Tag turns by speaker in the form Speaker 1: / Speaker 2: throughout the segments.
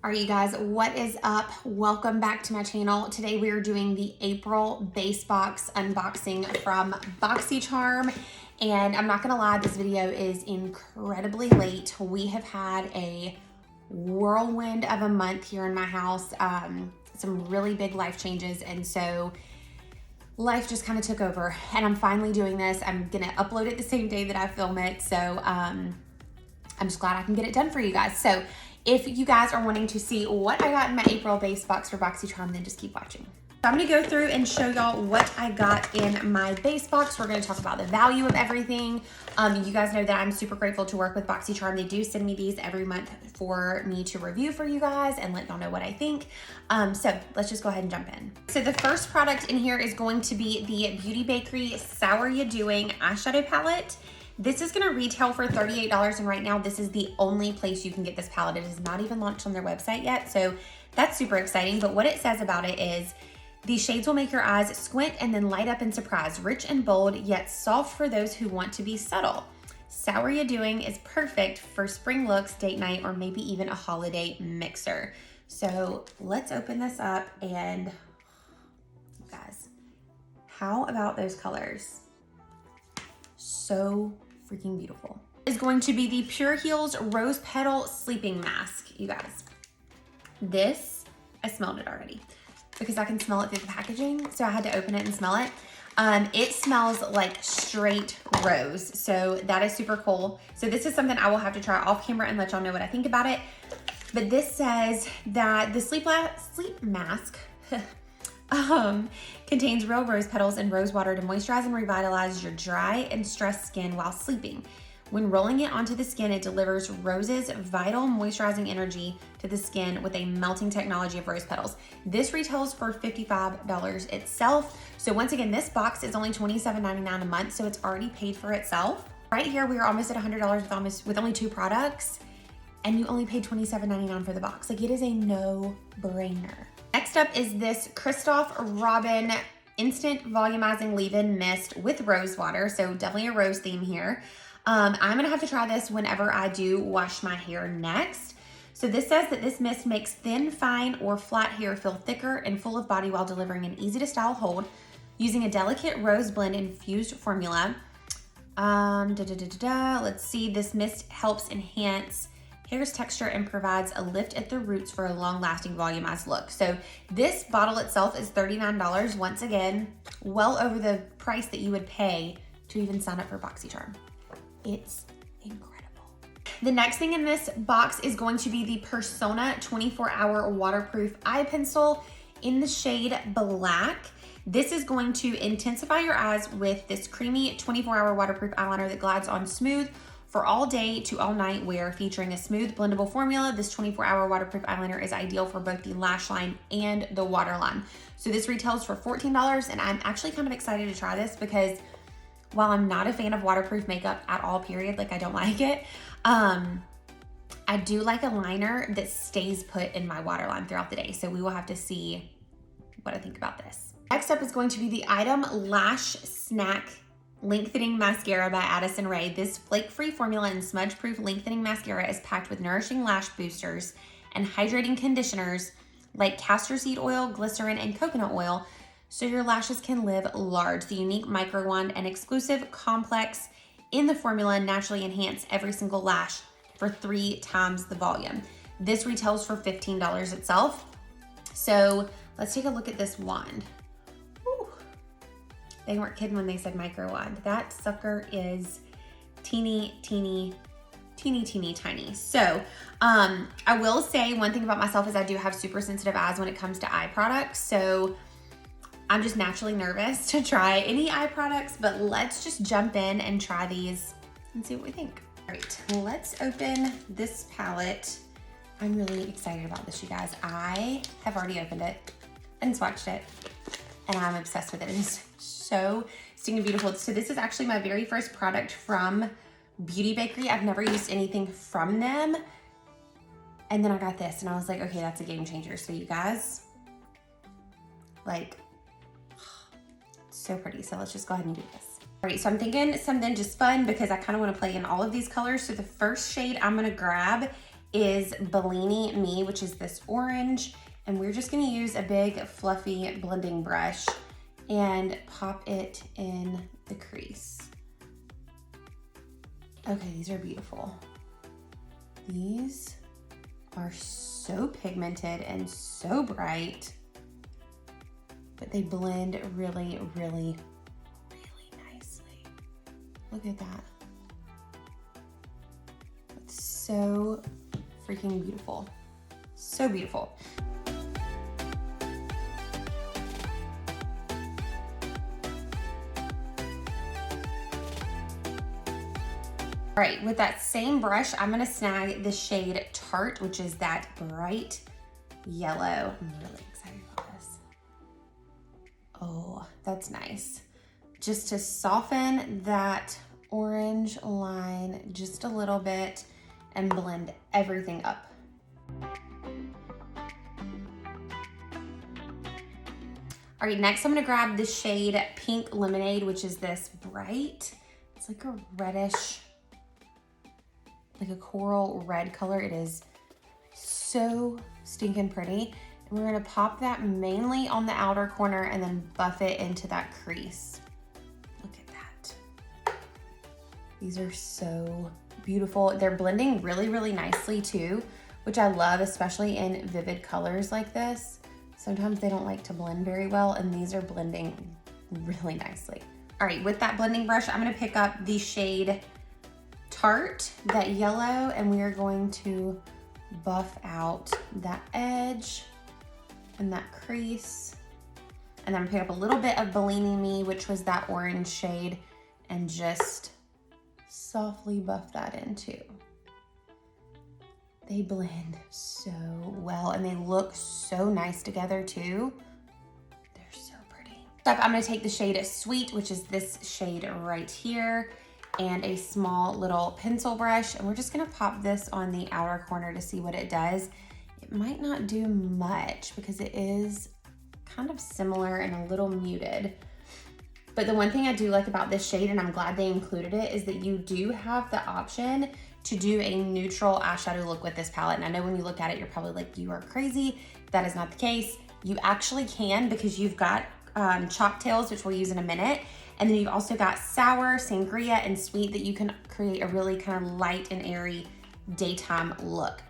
Speaker 1: All right, you guys, what is up? Welcome back to my channel. Today we are doing the April base box unboxing from BoxyCharm. And I'm not gonna lie, this video is incredibly late. We have had a whirlwind of a month here in my house, some really big life changes. And so life just kind of took over and I'm finally doing this. I'm gonna upload it the same day that I film it. So I'm just glad I can get it done for you guys. So if you guys are wanting to see what I got in my April base box for BoxyCharm, then just keep watching. So I'm gonna go through and show y'all what I got in my base box. We're gonna talk about the value of everything. You guys know that I'm super grateful to work with BoxyCharm. They do send me these every month for me to review for you guys and let y'all know what I think. So let's just go ahead and jump in. So the first product in here is going to be the Beauty Bakerie Sour Ya Doing eyeshadow palette. This is gonna retail for $38, and right now this is the only place you can get this palette. It is not even launched on their website yet, so that's super exciting. But what it says about it is, these shades will make your eyes squint and then light up in surprise. Rich and bold, yet soft for those who want to be subtle. Sour Ya Doing is perfect for spring looks, date night, or maybe even a holiday mixer. So let's open this up and, guys, how about those colors? So freaking beautiful. Is going to be the Pureheals Rose Petal Sleeping Mask, you guys. This, I smelled it already because I can smell it through the packaging, so I had to open it and smell it. It smells like straight rose, so that is super cool. So this is something I will have to try off camera and let y'all know what I think about it. But this says that the sleep mask contains real rose petals and rose water to moisturize and revitalize your dry and stressed skin while sleeping. When rolling it onto the skin, it delivers rose's vital moisturizing energy to the skin with a melting technology of rose petals. This retails for $55 itself. So once again, this box is only $27.99 a month, so it's already paid for itself. Right here, we are almost at $100 with only 2 products, and you only paid $27.99 for the box. Like, it is a no-brainer. Next up is this Christophe Robin Instant Volumizing Leave-In Mist with rose water. So definitely a rose theme here. I'm gonna have to try this whenever I do wash my hair next. So this says that this mist makes thin, fine, or flat hair feel thicker and full of body while delivering an easy to style hold using a delicate rose blend infused formula. Let's see, this mist helps enhance hair's texture and provides a lift at the roots for a long-lasting volumized look. So this bottle itself is $39. Once again, well over the price that you would pay to even sign up for BoxyCharm. It's incredible. The next thing in this box is going to be the Persona 24-Hour Waterproof Eye Pencil in the shade Black. This is going to intensify your eyes with this creamy 24-hour waterproof eyeliner that glides on smooth for all day to all night wear, featuring a smooth blendable formula. This 24-hour waterproof eyeliner is ideal for both the lash line and the waterline. So this retails for $14, and I'm actually kind of excited to try this because while I'm not a fan of waterproof makeup at all, period, like I don't like it, I do like a liner that stays put in my waterline throughout the day. So we will have to see what I think about this. Next up is going to be the Item Lash Snack Lengthening Mascara by Addison. This flake-free formula and smudge-proof lengthening mascara is packed with nourishing lash boosters and hydrating conditioners like castor seed oil, glycerin, and coconut oil, so your lashes can live large. The unique micro wand and exclusive complex in the formula naturally enhance every single lash for 3 times the volume. This retails for $15 itself. So let's take a look at this wand. They weren't kidding when they said micro wand. That sucker is teeny, teeny, teeny, teeny, tiny. So I will say one thing about myself is I do have super sensitive eyes when it comes to eye products. So I'm just naturally nervous to try any eye products, but let's just jump in and try these and see what we think. All right, let's open this palette. I'm really excited about this, you guys. I have already opened it and swatched it, and I'm obsessed with it. It is so stinking beautiful. So this is actually my very first product from Beauty Bakerie. I've never used anything from them. And then I got this and I was like, okay, that's a game changer. So you guys, like, so pretty. So let's just go ahead and do this. All right, so I'm thinking something just fun because I kind of want to play in all of these colors. So the first shade I'm going to grab is Bellini Me, which is this orange. And we're just gonna use a big fluffy blending brush and pop it in the crease. Okay, these are beautiful. These are so pigmented and so bright, but they blend really, really, really nicely. Look at that. It's so freaking beautiful. So beautiful. All right, with that same brush, I'm gonna snag the shade Tart, which is that bright yellow. I'm really excited about this. Oh, that's nice. Just to soften that orange line just a little bit and blend everything up. All right, next I'm gonna grab the shade Pink Lemonade, which is this bright, it's like a reddish, like a coral red color. It is so stinking pretty. And we're gonna pop that mainly on the outer corner and then buff it into that crease. Look at that. These are so beautiful. They're blending really, really nicely too, which I love, especially in vivid colors like this. Sometimes they don't like to blend very well, and these are blending really nicely. All right, with that blending brush, I'm gonna pick up the shade Tart, that yellow, and we are going to buff out that edge and that crease. And then I'm gonna pick up a little bit of Bellini Me, which was that orange shade, and just softly buff that in too. They blend so well and they look so nice together too. They're so pretty. Next up, I'm gonna take the shade Sweet, which is this shade right here, and a small little pencil brush, and we're just gonna pop this on the outer corner to see what it does. It might not do much because it is kind of similar and a little muted. But the one thing I do like about this shade, and I'm glad they included it, is that you do have the option to do a neutral eyeshadow look with this palette. And I know when you look at it, you're probably like, you are crazy. That is not the case. You actually can, because you've got Chalk Tails, which we'll use in a minute. And then you've also got Sour, Sangria, and Sweet that you can create a really kind of light and airy daytime look.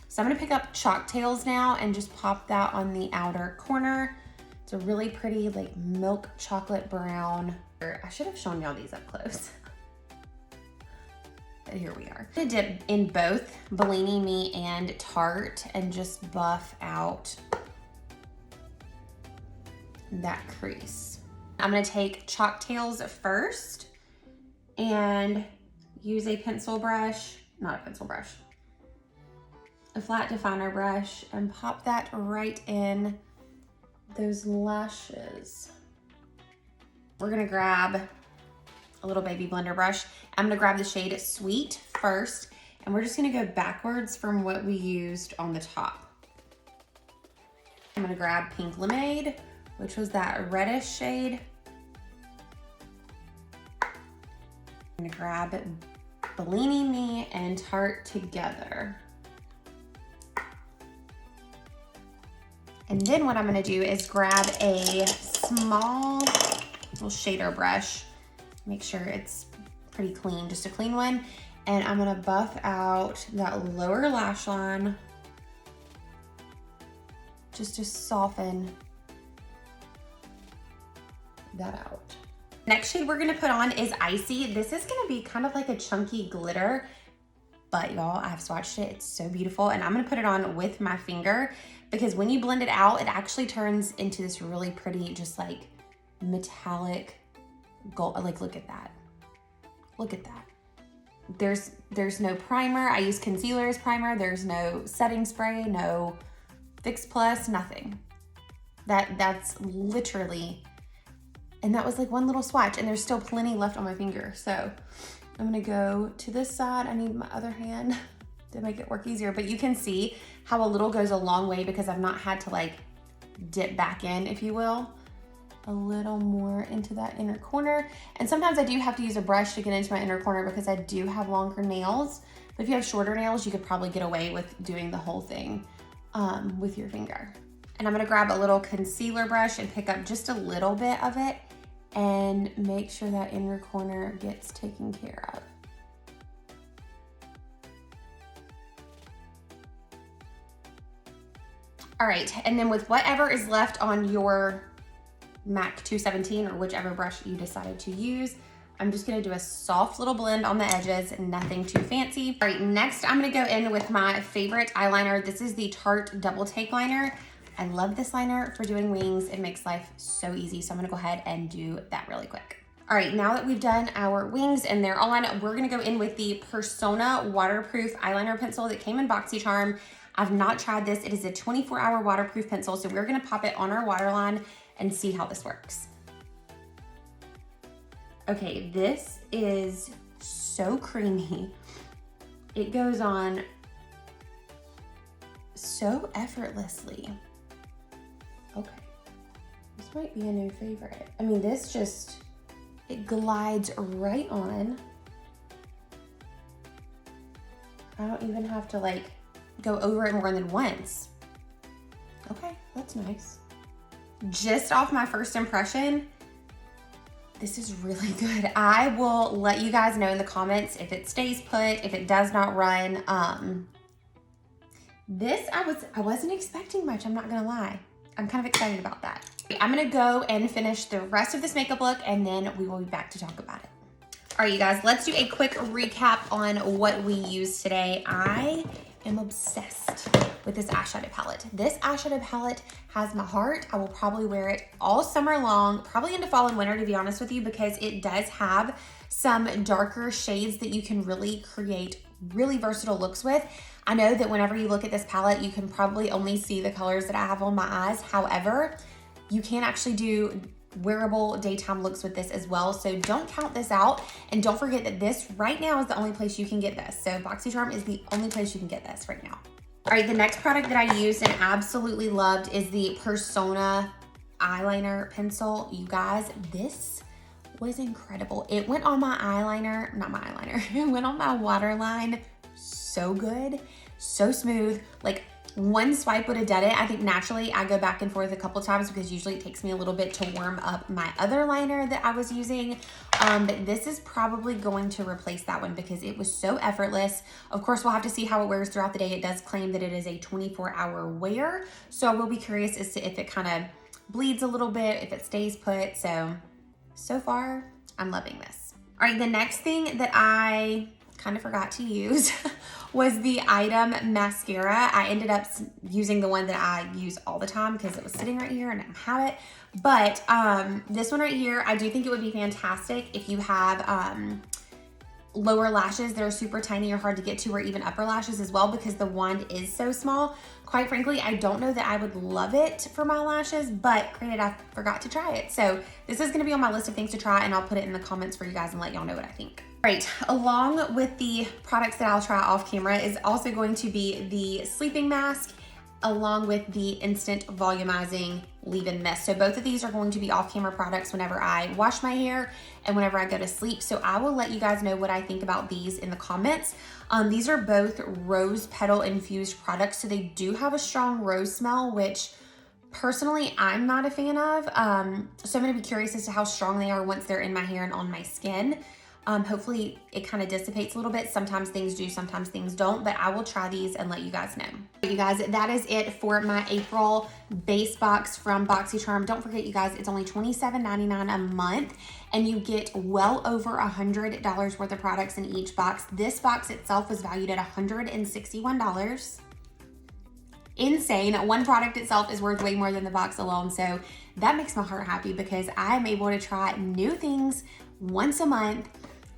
Speaker 1: So I'm gonna pick up Chalk Tails now and just pop that on the outer corner. It's a really pretty like milk chocolate brown. I should have shown y'all these up close. But here we are. I'm gonna dip in both Bellini Me and Tarte and just buff out that crease. I'm gonna take Chalk Tails first and use a pencil brush, not a pencil brush, a flat definer brush, and pop that right in those lashes. We're gonna grab a little baby blender brush. I'm gonna grab the shade Sweet first, and we're just gonna go backwards from what we used on the top. I'm gonna grab Pink Lemonade, which was that reddish shade. I'm gonna grab Bellini Me and Tarte together. And then what I'm gonna do is grab a small little shader brush. Make sure it's pretty clean, just a clean one. And I'm gonna buff out that lower lash line just to soften that out. Next shade we're gonna put on is Icy. This is gonna be kind of like a chunky glitter, but y'all, I've swatched it, it's so beautiful. And I'm gonna put it on with my finger, because when you blend it out, it actually turns into this really pretty, just like metallic gold. Like, look at that. Look at that. There's no primer. I use concealer as primer. There's no setting spray, no Fix Plus, nothing. That's literally, and that was like one little swatch, and there's still plenty left on my finger. So I'm gonna go to this side. I need my other hand to make it work easier, but you can see how a little goes a long way because I've not had to like dip back in, if you will. A little more into that inner corner. And sometimes I do have to use a brush to get into my inner corner because I do have longer nails, But if you have shorter nails, you could probably get away with doing the whole thing with your finger. And I'm gonna grab a little concealer brush and pick up just a little bit of it and make sure that inner corner gets taken care of. All right, and then with whatever is left on your MAC 217 or whichever brush you decided to use, I'm just gonna do a soft little blend on the edges, nothing too fancy. All right, next I'm gonna go in with my favorite eyeliner. This is the Tarte Double Take Liner. I love this liner for doing wings. It makes life so easy, so I'm gonna go ahead and do that really quick. All right, now that we've done our wings and they're on, we're gonna go in with the Persona Waterproof Eyeliner Pencil that came in BoxyCharm. I've not tried this. It is a 24-hour waterproof pencil, so we're gonna pop it on our waterline and see how this works. Okay, this is so creamy. It goes on so effortlessly. Okay, this might be a new favorite. I mean, this just, it glides right on. I don't even have to like go over it more than once. Okay, that's nice. Just off my first impression, this is really good. I will let you guys know in the comments if it stays put, if it does not run. This, I wasn't expecting much, I'm not gonna lie. I'm kind of excited about that. I'm gonna go and finish the rest of this makeup look and then we will be back to talk about it. All right, you guys, let's do a quick recap on what we used today. I am obsessed with this eyeshadow palette. This eyeshadow palette has my heart. I will probably wear it all summer long, probably into fall and winter, to be honest with you, because it does have some darker shades that you can really create really versatile looks with. I know that whenever you look at this palette, you can probably only see the colors that I have on my eyes. However, you can actually do wearable daytime looks with this as well. So don't count this out. And don't forget that this right now is the only place you can get this. So BoxyCharm is the only place you can get this right now. All right, the next product that I used and absolutely loved is the Persona eyeliner pencil. You guys, this was incredible. It went on my eyeliner, not my eyeliner, it went on my waterline so good, so smooth. Like one swipe would have done it. I think naturally I go back and forth a couple times because usually it takes me a little bit to warm up my other liner that I was using. But this is probably going to replace that one because it was so effortless. Of course, we'll have to see how it wears throughout the day. It does claim that it is a 24-hour wear. So I will be curious as to if it kind of bleeds a little bit, if it stays put. So far, I'm loving this. All right, the next thing that I kind of forgot to use was the Item mascara. I ended up using the one that I use all the time because it was sitting right here and I don't have it. But this one right here, I do think it would be fantastic if you have lower lashes that are super tiny or hard to get to, or even upper lashes as well, because the wand is so small. Quite frankly, I don't know that I would love it for my lashes, but granted, I forgot to try it. So this is gonna be on my list of things to try, and I'll put it in the comments for you guys and let y'all know what I think. All right, along with the products that I'll try off camera is also going to be the sleeping mask, along with the instant volumizing leave-in mist. So both of these are going to be off-camera products whenever I wash my hair and whenever I go to sleep. So I will let you guys know what I think about these in the comments. These are both rose petal infused products, so they do have a strong rose smell, which personally I'm not a fan of. So I'm gonna be curious as to how strong they are once they're in my hair and on my skin. Hopefully it kind of dissipates a little bit. Sometimes things do, sometimes things don't, but I will try these and let you guys know. You guys, that is it for my April base box from BoxyCharm. Don't forget, you guys, it's only $27.99 a month and you get well over $100 worth of products in each box. This box itself was valued at $161. Insane. One product itself is worth way more than the box alone. So that makes my heart happy because I'm able to try new things once a month.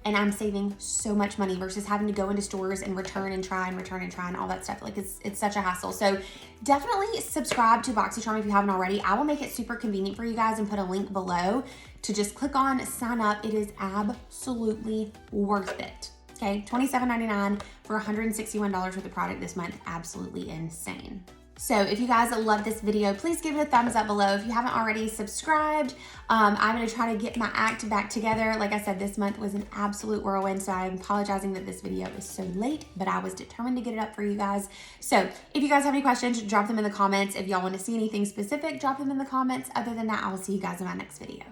Speaker 1: And I'm saving so much money versus having to go into stores and return and try and all that stuff. Like it's such a hassle. So definitely subscribe to BoxyCharm if you haven't already. I will make it super convenient for you guys and put a link below to just click on sign up. It is absolutely worth it. Okay, $27.99 for $161 worth of product this month. Absolutely insane. So if you guys love this video, please give it a thumbs up below. If you haven't already subscribed, I'm going to try to get my act back together. Like I said, this month was an absolute whirlwind, so I'm apologizing that this video is so late, but I was determined to get it up for you guys. So if you guys have any questions, drop them in the comments. If y'all want to see anything specific, drop them in the comments. Other than that, I will see you guys in my next video.